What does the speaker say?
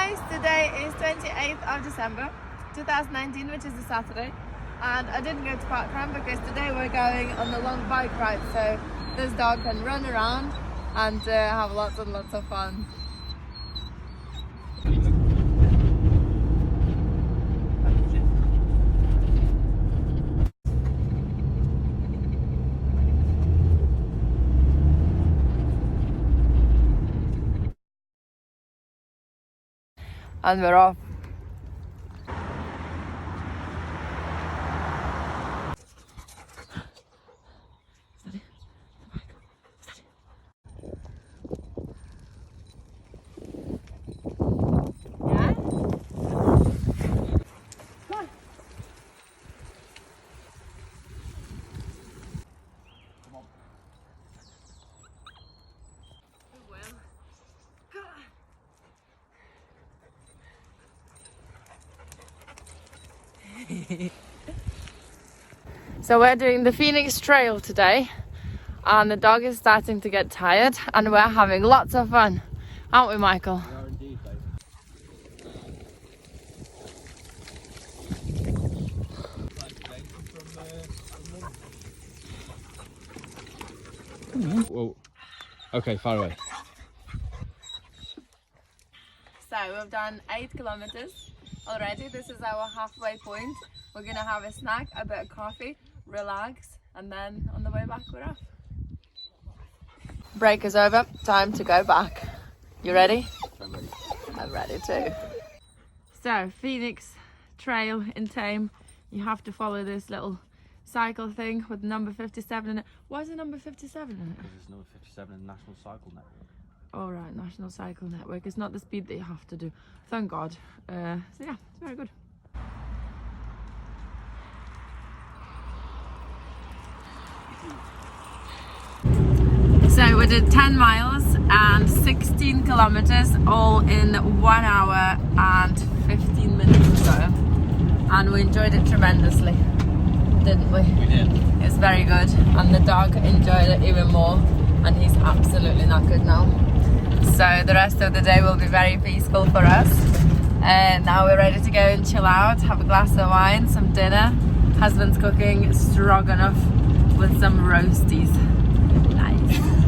guys, today is 28th of December 2019, which is a Saturday, and I didn't go to parkrun because today we're going on a long bike ride, so this dog can run around and have lots and lots of fun. And we're off. Yeah? Come on. So we're doing the Phœnix trail today, and the dog is starting to get tired, and we're having lots of fun, aren't we, Michael? We are indeed, babe. Whoa. Okay, far away. So we've done 8 kilometers already. This is our halfway point. We're gonna have a snack, a bit of coffee, relax, and then on the way back we're off. Break is over, time to go back. You ready? I'm ready. I'm ready too. So Phœnix trail in Tame, you have to follow this little cycle thing with number 57 in it. Why is it number 57 in it? Because it's number 57 in the National Cycle Network. Oh right, National Cycle Network. It's not the speed that you have to do. Thank God. So yeah, it's very good. So we did 10 miles and 16 kilometers all in 1 hour and 15 minutes or so. And we enjoyed it tremendously, didn't we? We did. It's very good, and the dog enjoyed it even more, and he's absolutely not good now. So the rest of the day will be very peaceful for us. And now we're ready to go and chill out, have a glass of wine, some dinner. Husband's cooking stroganoff with some roasties. Nice.